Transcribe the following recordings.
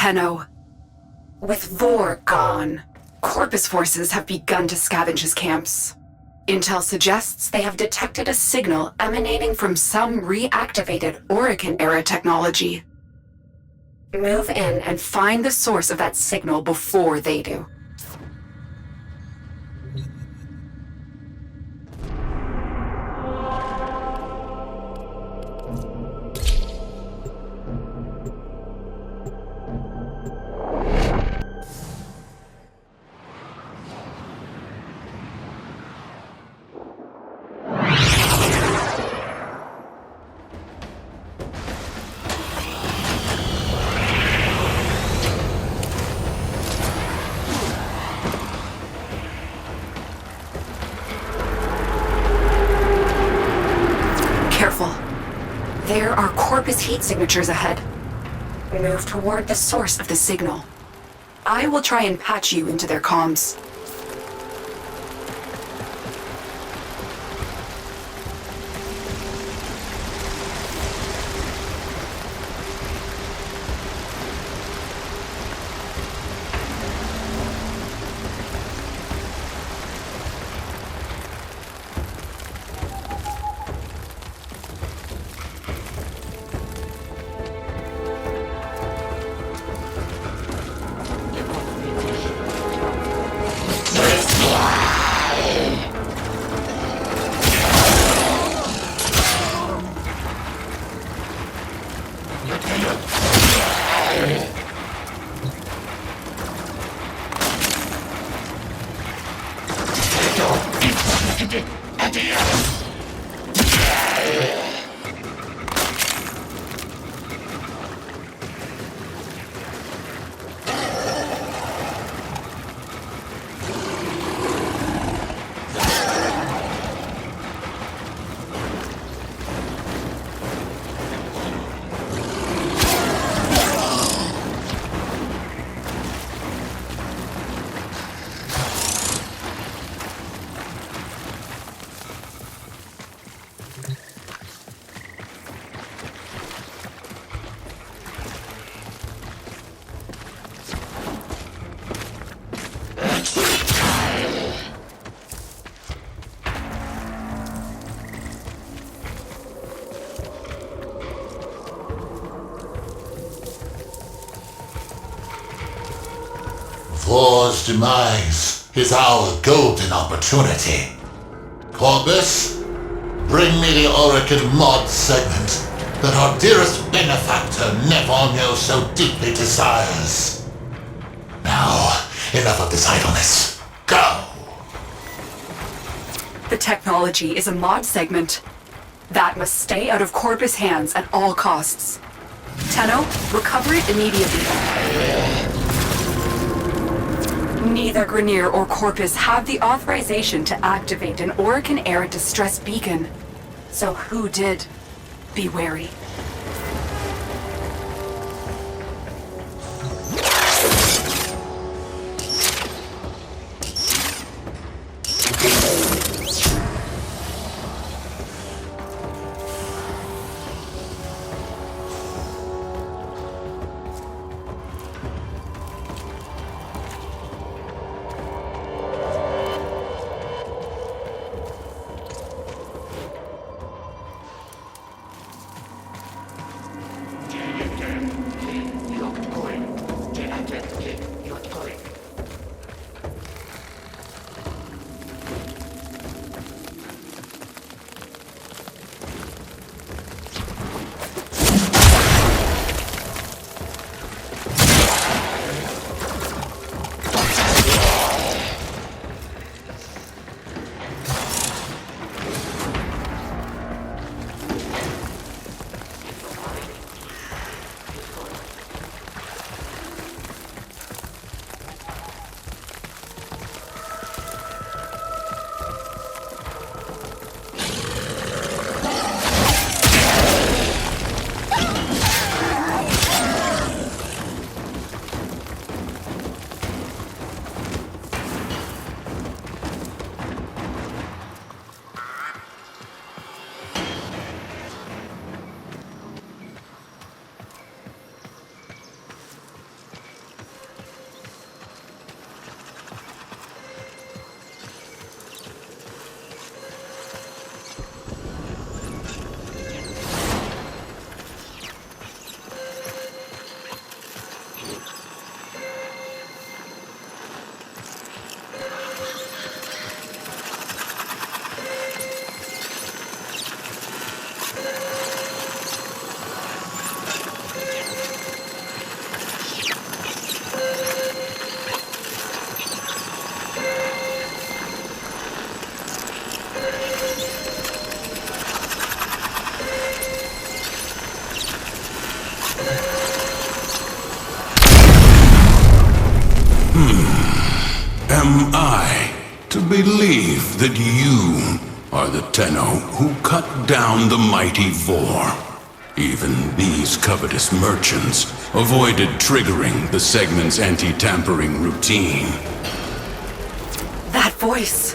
Tenno. With Vor gone, Corpus forces have begun to scavenge his camps. Intel suggests they have detected a signal emanating from some reactivated Orokin-era technology. Move in and find the source of that signal before they do. There are Corpus heat signatures ahead. Move toward the source of the signal. I will try and patch you into their comms. Vor's demise is our golden opportunity. Corpus, bring me the Orokin mod segment that our dearest benefactor Nevonio so deeply desires. Now, enough of this idleness. Go! The technology is a mod segment. That must stay out of Corpus hands at all costs. Tenno, recover it immediately. Neither Grineer or Corpus have the authorization to activate an Orokin-era distress beacon. So who did? Be wary. am I to believe that you are the Tenno who cut down the mighty Vor? Even these covetous merchants avoided triggering the segment's anti-tampering routine. That voice.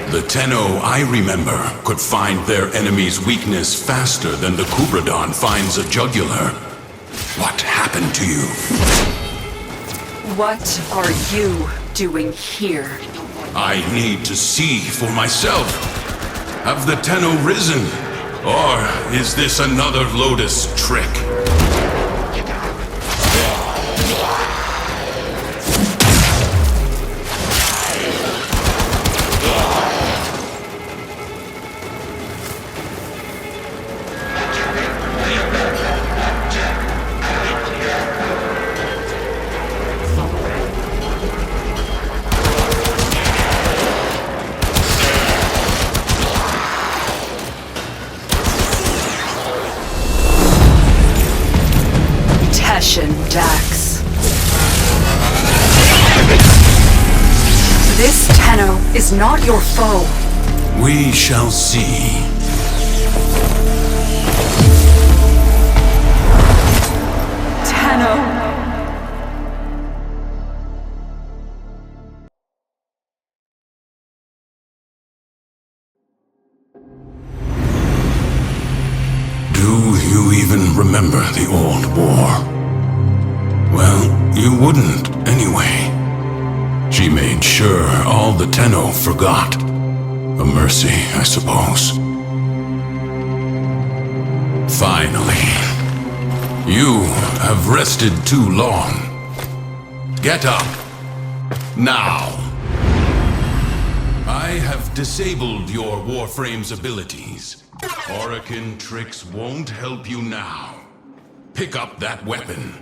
The Tenno I remember could find their enemy's weakness faster than the Kubradon finds a jugular. What happened to you? What are you doing here? I need to see for myself. Have the Tenno risen? Or is this another Lotus trick? Dax. This Tenno is not your foe. We shall see. Tenno. Do you even remember the old war? Well, you wouldn't, anyway. She made sure all the Tenno forgot. A mercy, I suppose. Finally. You have rested too long. Get up. Now. I have disabled your Warframe's abilities. Orokin tricks won't help you now. Pick up that weapon.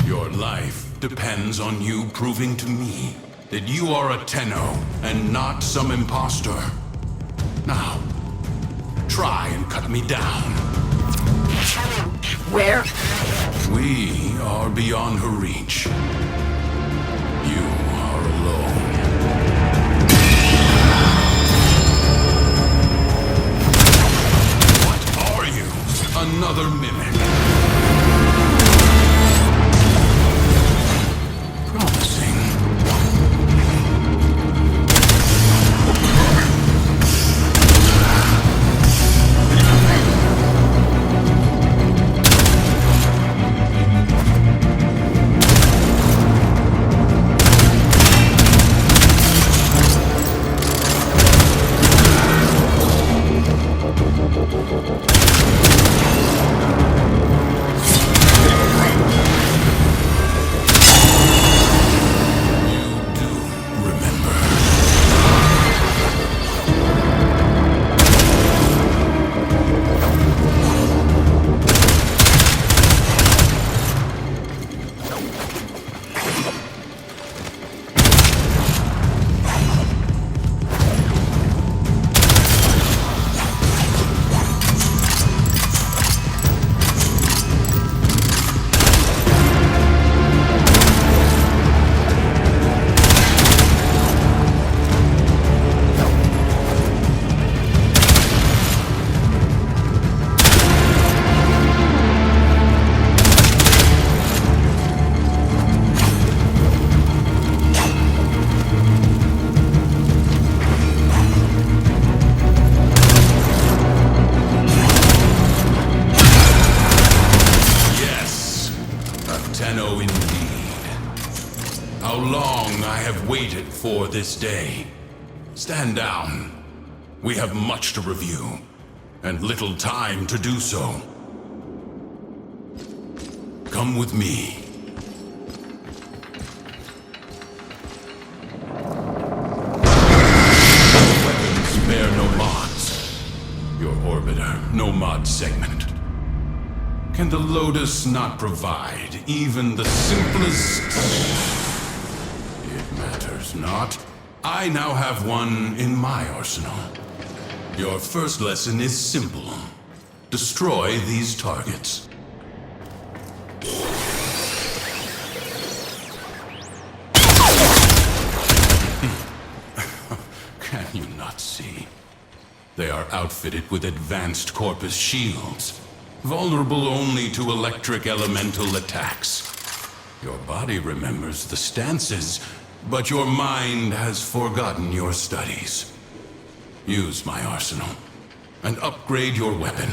Your life depends on you proving to me that you are a Tenno and not some imposter. Now, try and cut me down. Where? We are beyond her reach. You are alone. What are you? Another mimic. Promising. For this day. Stand down. We have much to review, and little time to do so. Come with me. Weapons spare no mods. Your orbiter, no mod segment. Can the Lotus not provide even the simplest... Not. I now have one in my arsenal. Your first lesson is simple. destroy these targets. Can you not see? They are outfitted with advanced Corpus shields, vulnerable only to electric elemental attacks. Your body remembers the stances, but your mind has forgotten your studies. Use my arsenal and upgrade your weapon.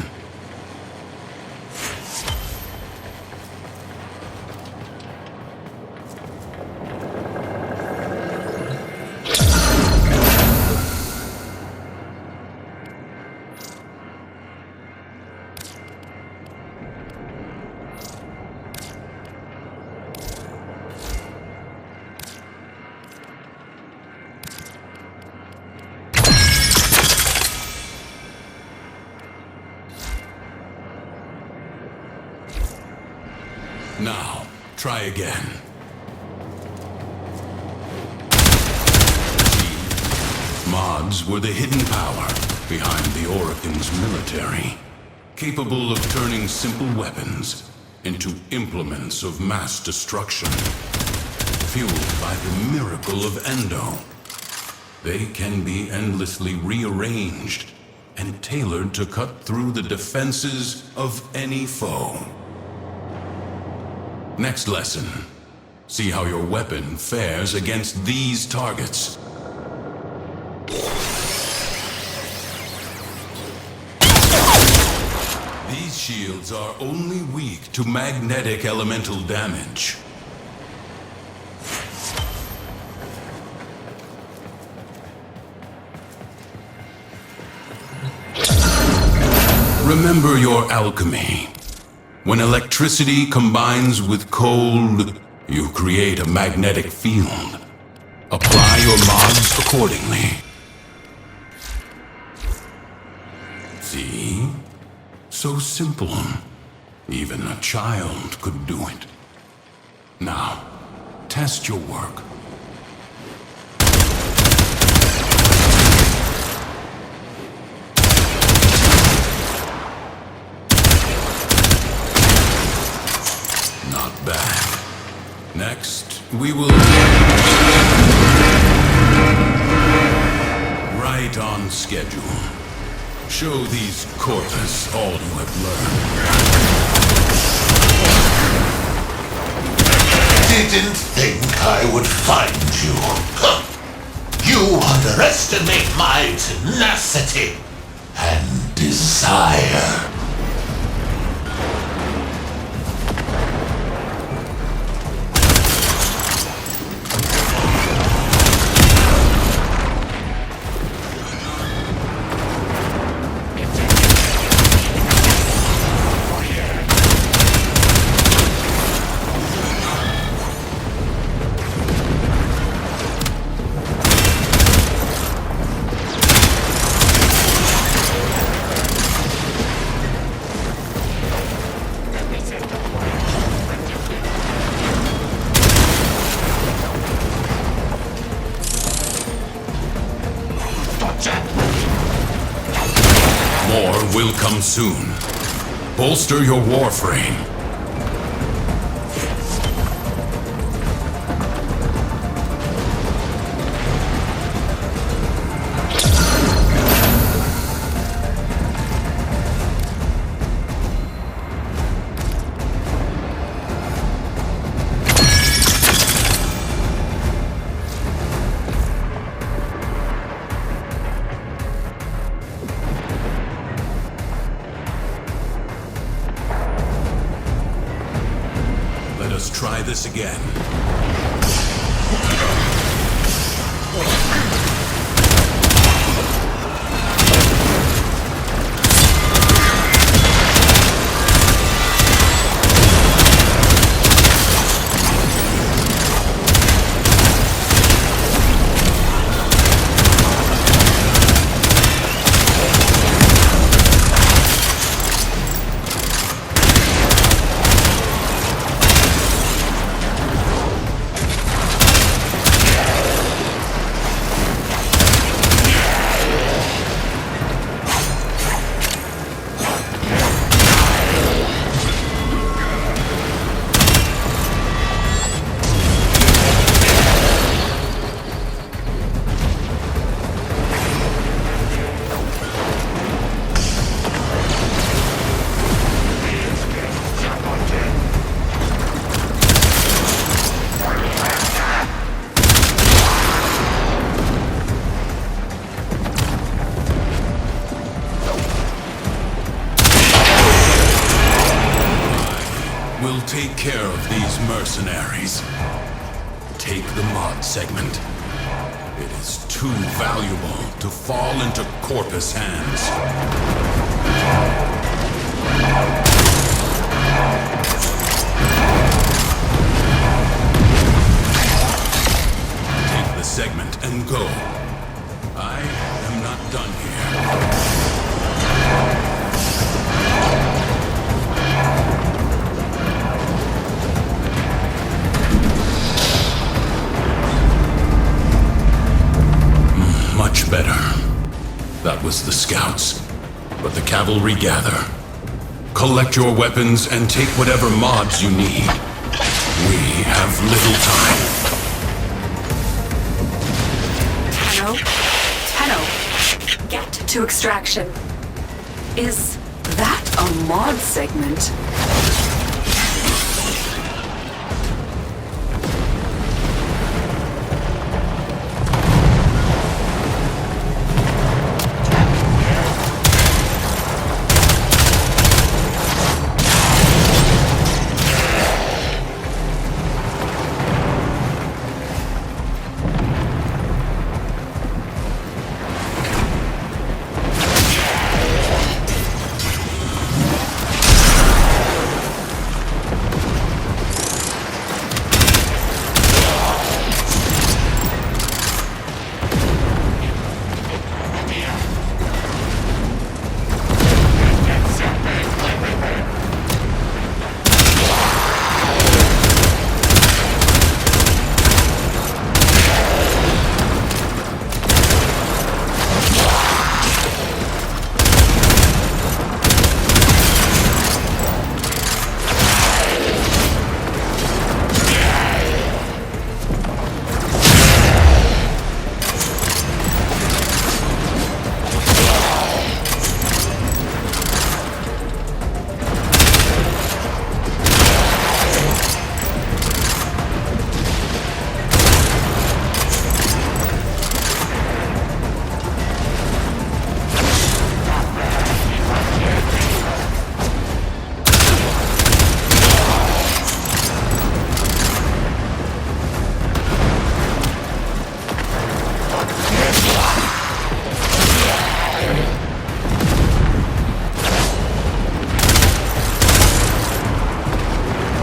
Now, try again. Mods were the hidden power behind the Orokin's military, capable of turning simple weapons into implements of mass destruction, fueled by the miracle of Endo. They can be endlessly rearranged and tailored to cut through the defenses of any foe. Next lesson. See how your weapon fares against these targets. These shields are only weak to magnetic elemental damage. Remember your alchemy. When electricity combines with cold, you create a magnetic field. Apply your mods accordingly. See? So simple. Even a child could do it. Now, test your work. Not bad. Next, we will... Right on schedule. Show these Corpus all you have learned. Didn't think I would find you. Huh. You underestimate my tenacity and desire. More will come soon. Bolster your warframe. Let us try this again. will take care of these mercenaries. Take the mod segment. It is too valuable to fall into Corpus hands. Take the segment and go. I am not done here. Much better. That was the scouts. But the cavalry gather. Collect your weapons and take whatever mods you need. We have little time. Tenno, get to extraction. Is that a mod segment?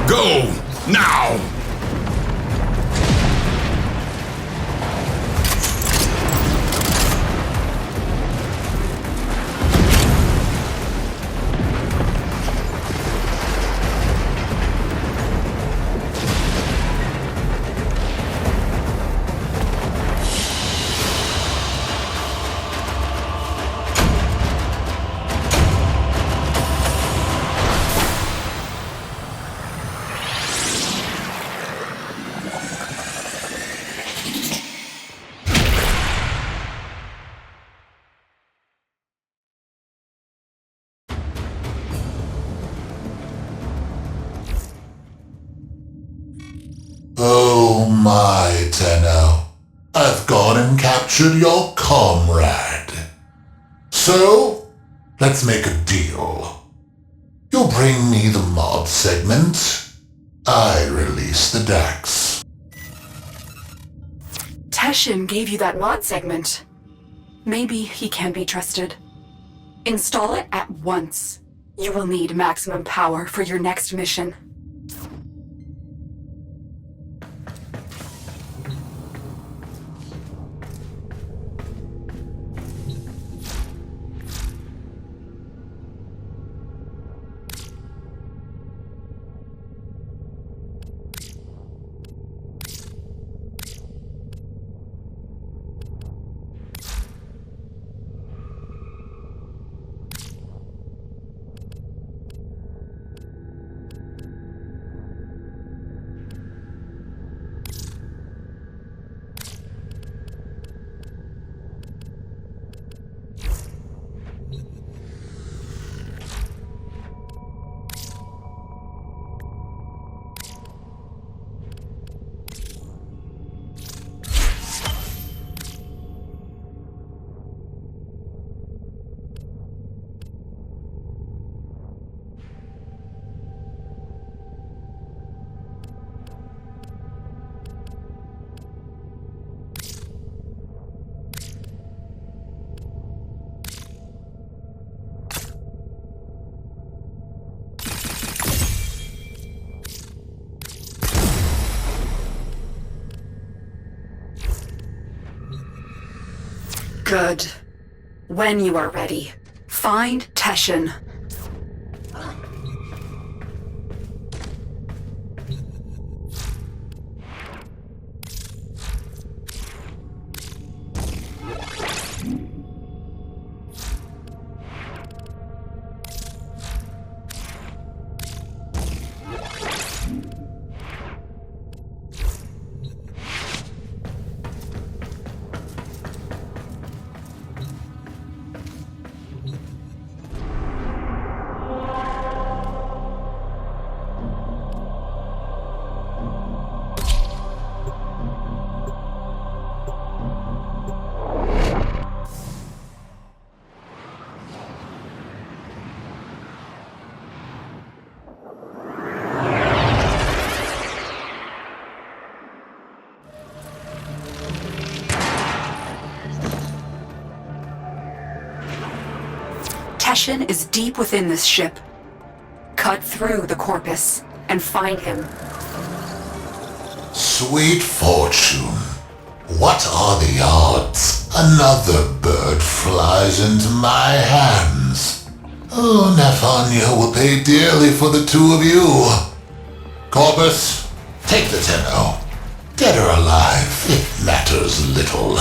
Go! Now! Oh my, Tenno. I've gone and captured your comrade. So, let's make a deal. You bring me the mod segment, I release the Dax. Teshin gave you that mod segment. Maybe he can be trusted. Install it at once. You will need maximum power for your next mission. Good. When you are ready, find Teshin. Teshin is deep within this ship. Cut through the Corpus and find him. Sweet fortune. What are the odds? Another bird flies into my hands. Oh, Nephonia will pay dearly for the two of you. Corpus, take the Tenno. Dead or alive, it matters little.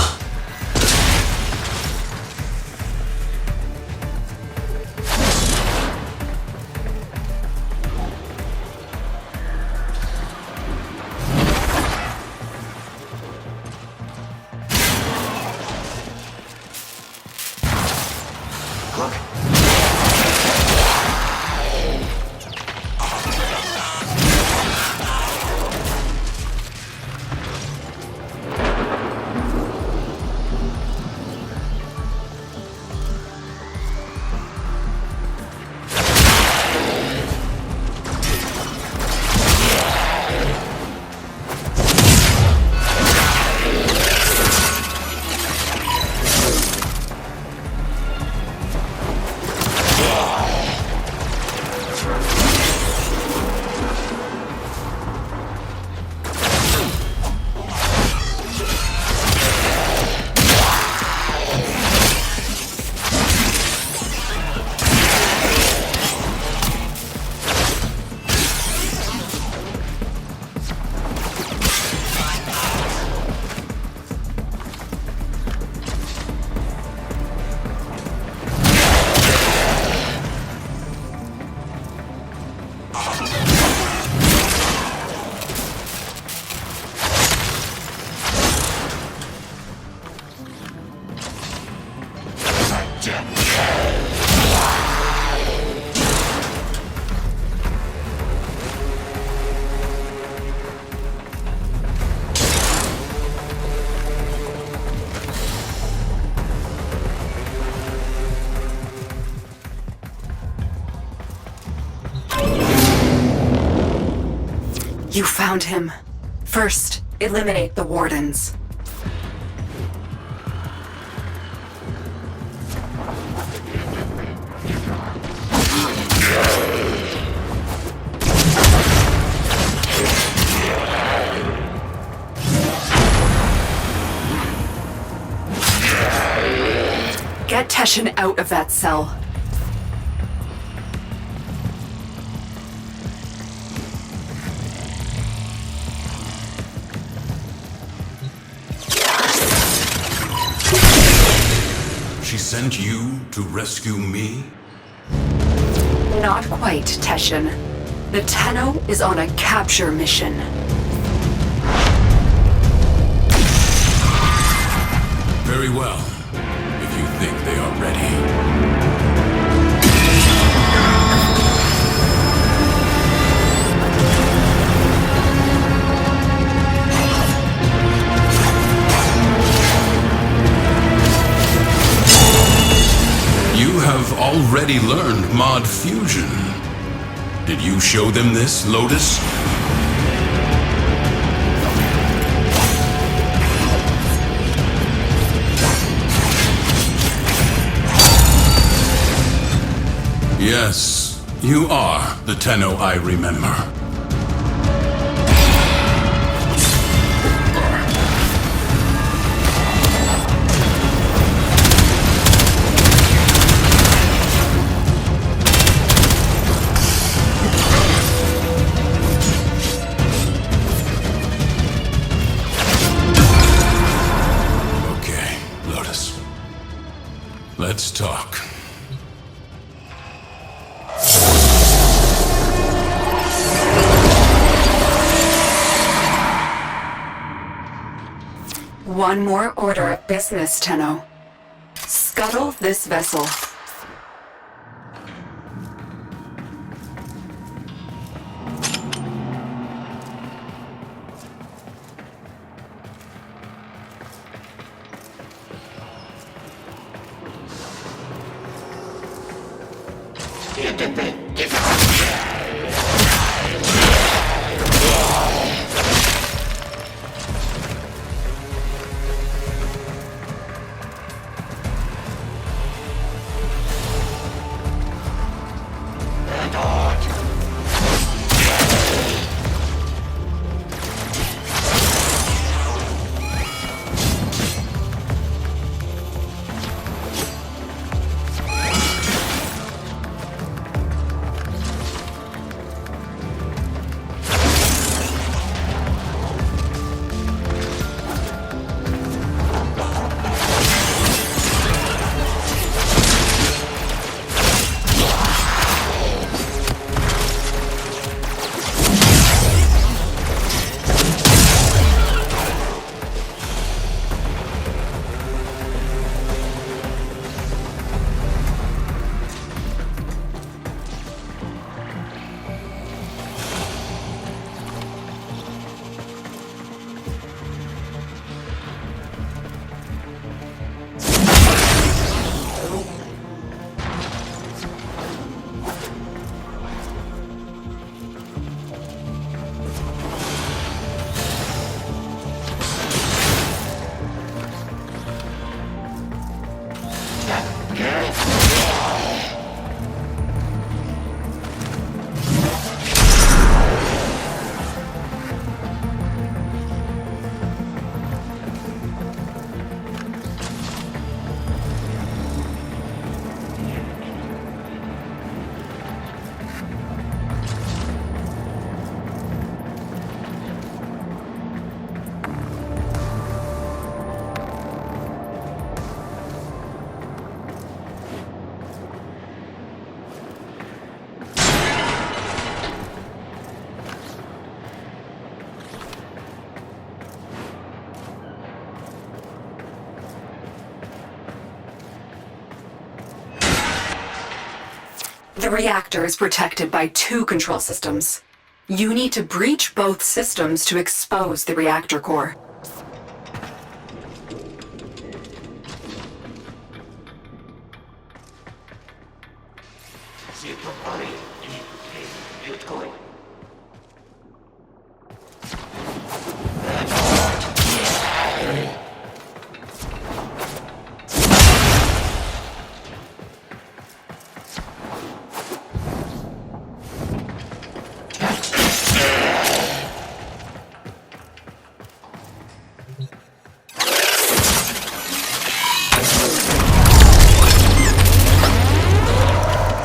You found him. First, eliminate the Wardens. Get Teshin out of that cell. She sent you to rescue me? Not quite, Teshin. The Tenno is on a capture mission. Very well, if you think they are ready. You have already learned Mod Fusion. Did you show them this, Lotus? Yes, you are the Tenno I remember. Let's talk. One more order of business, Tenno. Scuttle this vessel. The reactor is protected by 2 control systems. You need to breach both systems to expose the reactor core.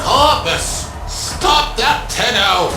Corvus! Stop that, Tenno!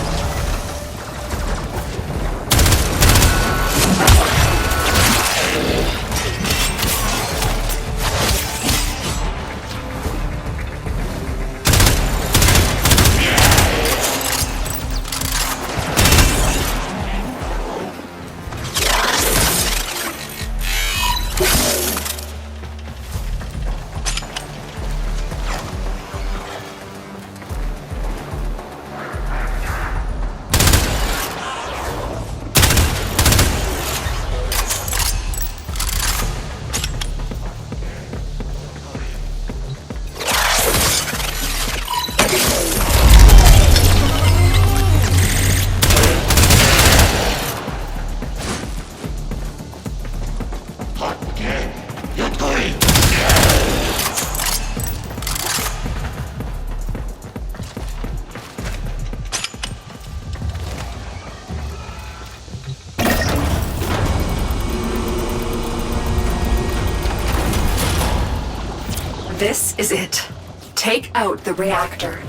This is it. Take out the reactor.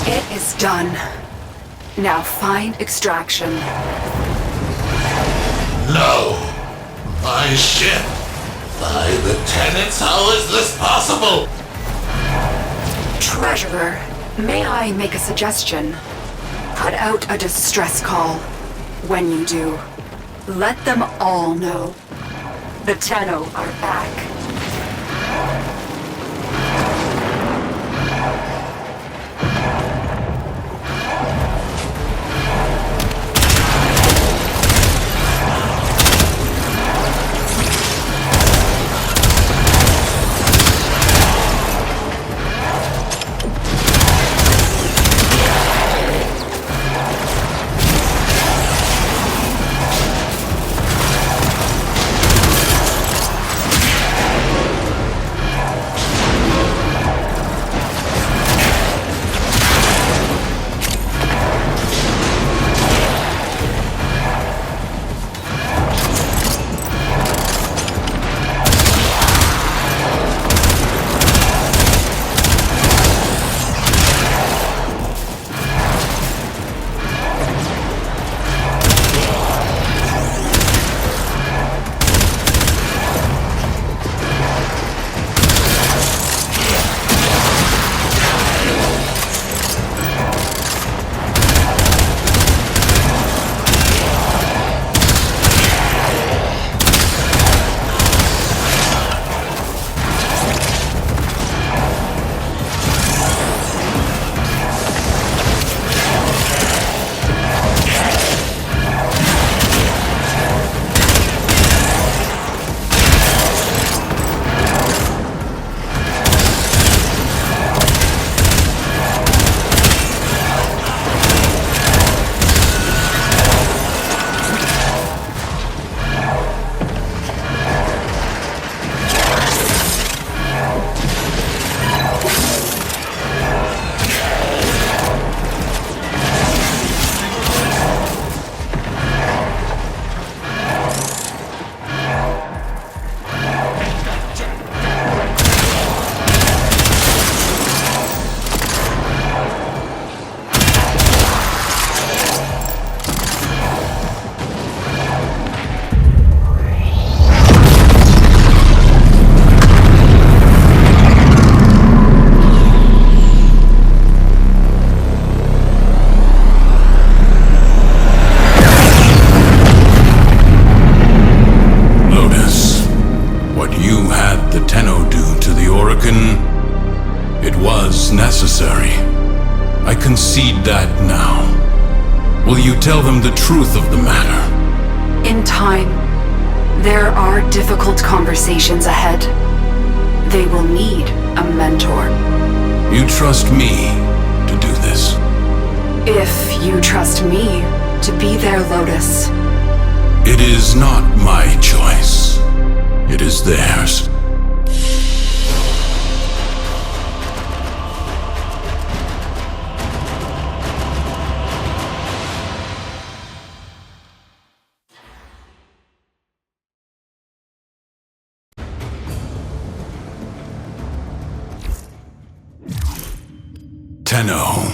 It is done. Now find extraction. No! My ship! By the tenants, how is this possible? Treasurer, may I make a suggestion? Put out a distress call. When you do, let them all know. The Tenno are back. Necessary. I concede that now. Will you tell them the truth of the matter? In time, there are difficult conversations ahead. They will need a mentor. You trust me to do this? If you trust me to be their Lotus. It is not my choice. It is theirs. Tenno,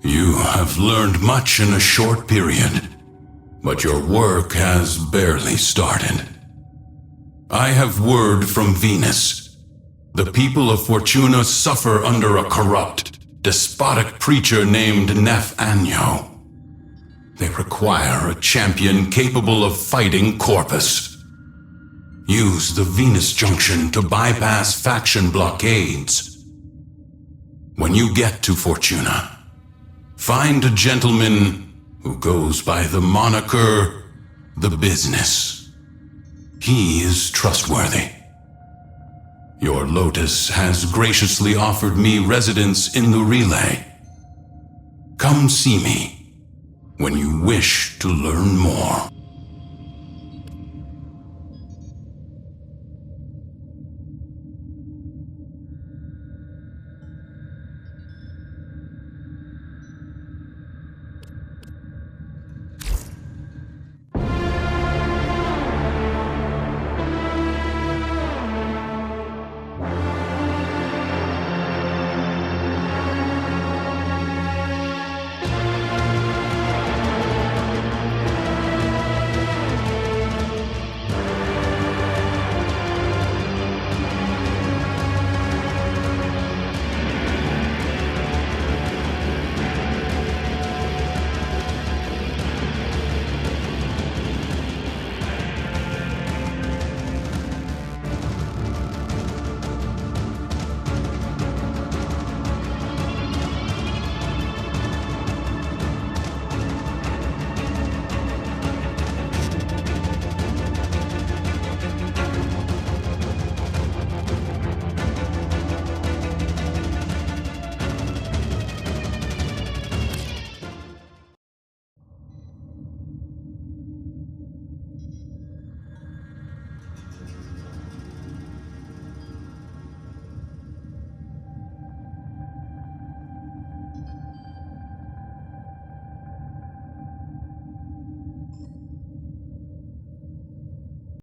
you have learned much in a short period, but your work has barely started. I have word from Venus. The people of Fortuna suffer under a corrupt, despotic preacher named Nef Anyo. They require a champion capable of fighting Corpus. Use the Venus Junction to bypass faction blockades. When you get to Fortuna, find a gentleman who goes by the moniker The Business. He is trustworthy. Your Lotus has graciously offered me residence in the relay. Come see me when you wish to learn more.